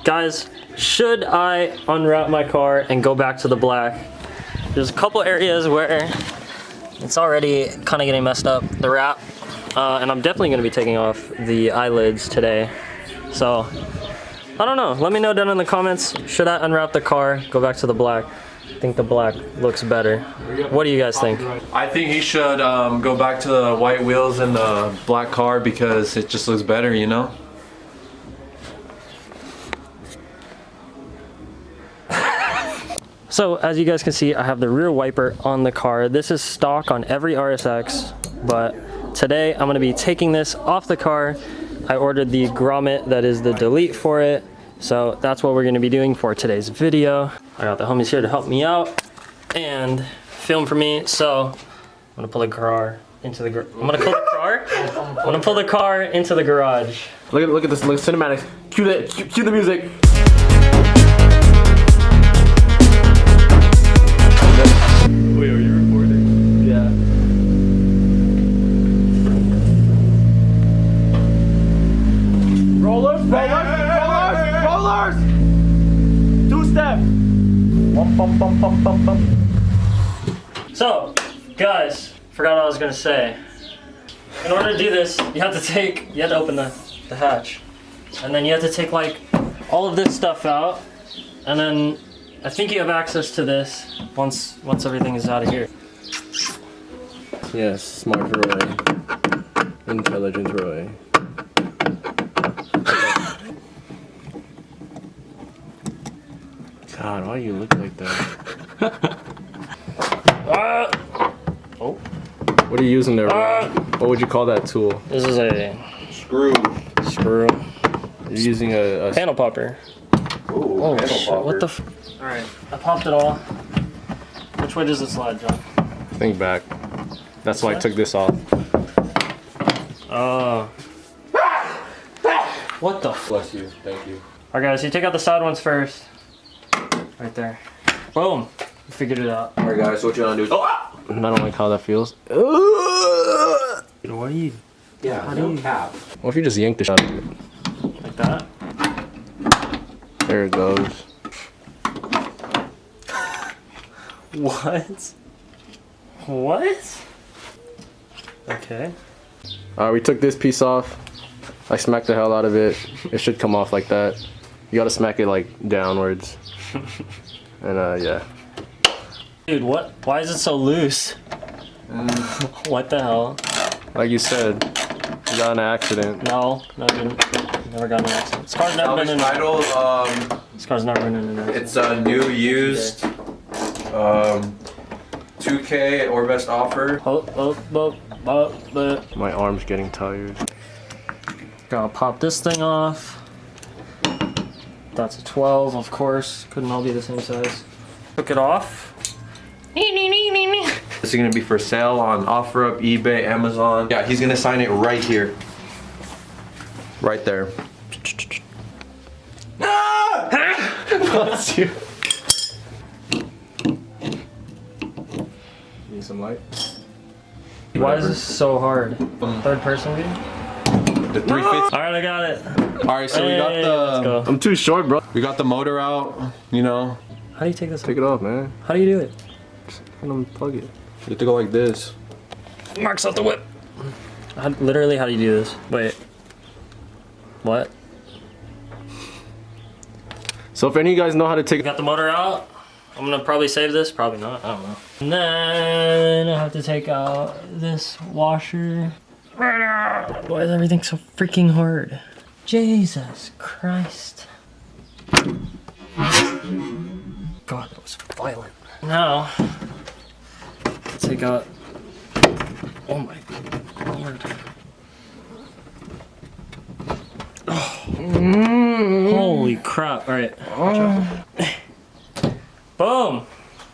Guys, should I unwrap my car and go back to the black? There's a couple areas where it's already kind of getting messed up, the wrap. And I'm definitely going to be taking off the eyelids today. So, I don't know. Let me know down in the comments. Should I unwrap the car, go back to the black? I think the black looks better. What do you guys think? I think he should go back to the white wheels in the black car because it just looks better, you know? So as you guys can see, I have the rear wiper on the car. This is stock on every RSX, but today I'm gonna be taking this off the car. I ordered the grommet, that is the delete for it. So that's what we're gonna be doing for today's video. I got the homies here to help me out and film for me. So I'm gonna pull the car into the I'm gonna pull the car into the garage. Look at this, look cinematic. Cue the music. Wait, are you recording? Yeah. Rollers! Two-step! So, guys, forgot what I was gonna say. In order to do this, you have to open the hatch. And then you have to take like all of this stuff out. And then I think you have access to this once everything is out of here. Yes, smart Roy. Intelligent Roy. God, why do you look like that? Oh. What are you using there, Roy? What would you call that tool? This is a Screw. screw. You're using a Panel popper. Ooh, Oh shit, what the f— Alright, I popped it all. Which way does it slide, John? Think back. That's why I took this off. Oh. What the f— Bless you, thank you. Alright guys, you take out the side ones first. Right there. Boom. You figured it out. Alright guys, so what you gonna do? Oh! I don't like how that feels. What are you— Yeah, no cap. What if you just yanked the shot out of it? like that? There it goes. What? What? Okay. Alright, we took this piece off. I smacked the hell out of it. It should come off like that. You gotta smack it like downwards. And yeah. Dude, what? Why is it so loose? What the hell? Like you said, you got in an accident. No, I didn't. Never got in an accident. This car's never been in. Title, This car's never been in an accident. it's a new used 2K or best offer. My arm's getting tired. Gotta pop this thing off. That's a 12, of course. Couldn't all be the same size. Took it off. This is gonna be for sale on OfferUp, eBay, Amazon. Yeah, he's gonna sign it right here. Right there. Bless you. Need some light? Why is this so hard? Third person view? The 350. Alright, I got it. Alright, so we Hey, let's got go. the I'm too short, bro. we got the motor out, you know. How do you take this Take it off, man. How do you do it? Just unplug it. You have to go like this. Marks out the whip. Literally, how do you do this? Wait. What? So if any of you guys know how to take Got the motor out. I'm gonna probably save this. Probably not. I don't know. And then I have to take out this washer. Why is everything so freaking hard? Jesus Christ. God, that was violent. Now, take out. Oh my Lord. Holy crap. Alright. Boom!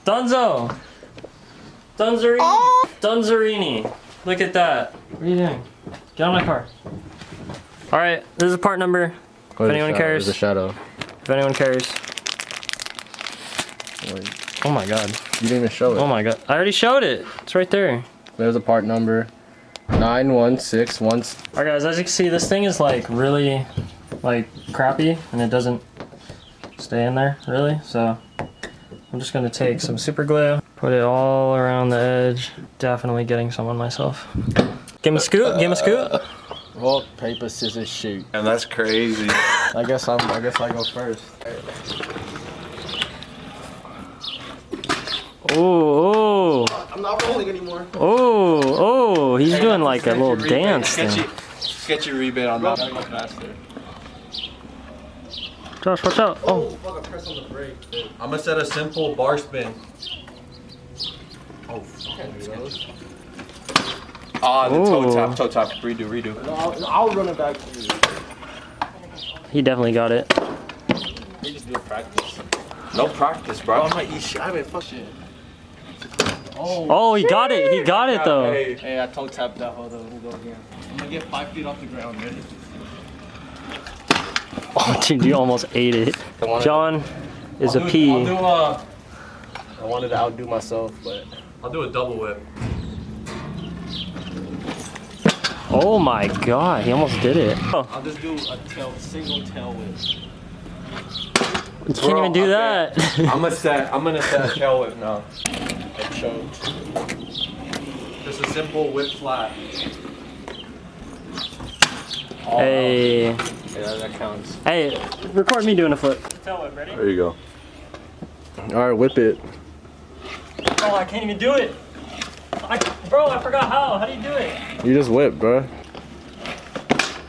Dunzo! Dunzarini. Look at that. What are you doing? Get on my car. Alright, this is a part number. If anyone cares. There's a shadow. If anyone cares. Oh my god. You didn't even show it. Oh my god. I already showed it. It's right there. There's a part number. 9161. Alright guys, as you can see, this thing is like really like crappy and it doesn't stay in there, really. So I'm just gonna take some super glue, put it all around the edge. Definitely getting some on myself. Give me a scoop, give me a scoop. Rock, paper, scissors, shoot. And that's crazy. I guess I go first. Oh, oh. I'm not rolling anymore. Oh, oh, he's doing like a little dance thing. Sketchy rebate on that. Josh, watch out. Oh. Fuck, I pressed on the brake. I'm gonna set a simple bar spin. Oh, ah, the toe tap. Redo. I'll run it back to you. He definitely got it. We just do a practice. No practice, bro. I might eat shit. I mean, fuck shit. Oh, he got it. He got it though. Hey, I toe tapped that. Hold on, we'll go again. I'm gonna get 5 feet off the ground. Ready? Oh, dude, you almost ate it. John is a P. I wanted to outdo myself, but I'll do a double whip. Oh my god, he almost did it. Oh, I'll just do a single tail whip. you can't even do that. I'm gonna set a tail whip now. It choked. Just a simple whip flat. Hey, Yeah, that counts. hey, record me doing a flip. Tail whip, ready? There you go. All right, whip it. Oh, I can't even do it. Bro, I forgot how. How do you do it? You just whip, bro.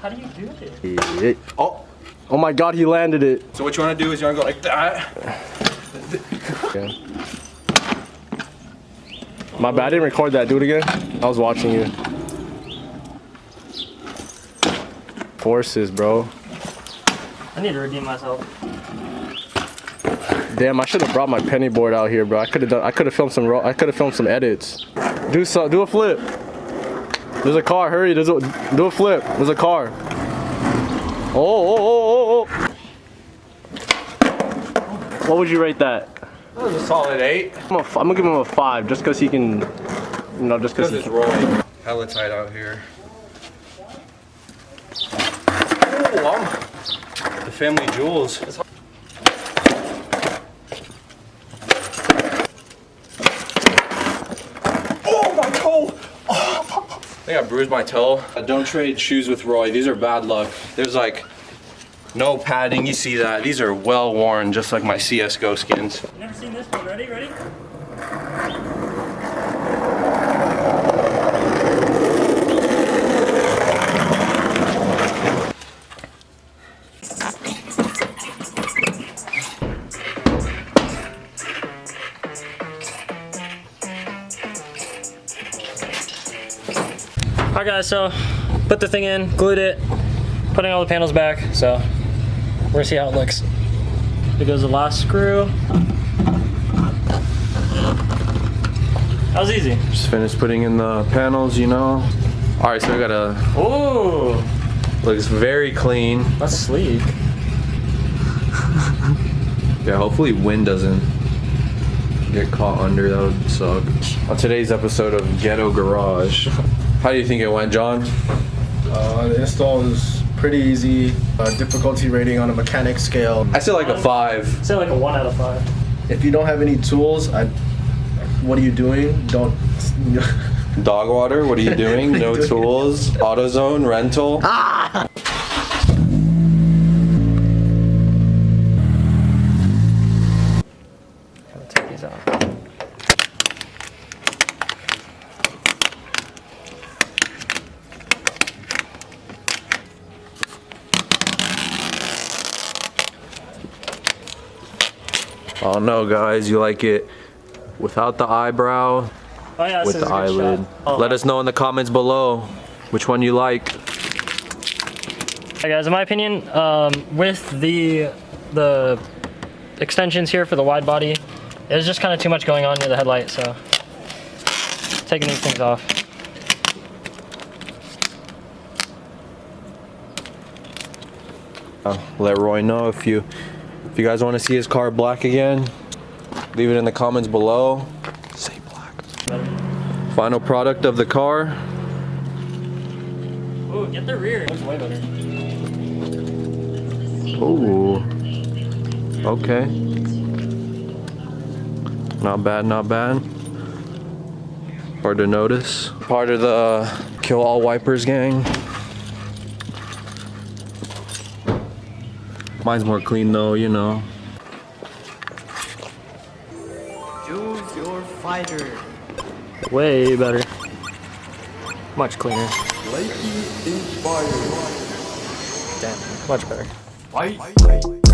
How do you do it? Oh. Oh my god, he landed it. So what you wanna do is you wanna go like that. Okay. My bad, I didn't record that. Do it again. I was watching you. Forces, bro. I need to redeem myself. Damn, I should have brought my penny board out here, bro. I could have filmed some edits. Do a flip. There's a car. Hurry. Do a flip. There's a car. Oh. What would you rate that? That was a solid 8. I'm gonna give him a 5 just because he can, just because It's rolling. Hella tight out here. Oh, the family jewels. Oh my toe! I think I bruised my toe. Don't trade shoes with Roy. These are bad luck. There's like no padding. You see that? These are well worn, just like my CS:GO skins. Never seen this one. Ready? Ready? Alright guys, so put the thing in, glued it, putting all the panels back, so we're gonna see how it looks. Here goes the last screw. That was easy. Just finished putting in the panels, All right, so we got a. Ooh, Looks very clean. that's sleek. Yeah, hopefully wind doesn't get caught under. That would suck. On today's episode of Ghetto Garage, how do you think it went, John? The install is pretty easy. Difficulty rating on a mechanic scale. I say like a 5. Say like a 1 out of 5. If you don't have any tools, what are you doing? Don't. Dog water, what are you doing? No tools. AutoZone, rental. Take these out. Oh no, guys, you like it without the eyebrow, Oh yeah, with this is the a good eyelid. shot. Oh. Let us know in the comments below which one you like. Hey guys, in my opinion, with the extensions here for the wide body, there's just kind of too much going on near the headlight, so taking these things off. Let Roy know if you guys want to see his car black again. Leave it in the comments below. Say black. Final product of the car. Ooh, get the rear. It looks way better. Ooh. Okay. Not bad, not bad. Hard to notice. Part of the Kill All Wipers gang. Mine's more clean though, you know. Choose your fighter. Way better. Much cleaner. Lightly inspired. Damn, much better. Fight.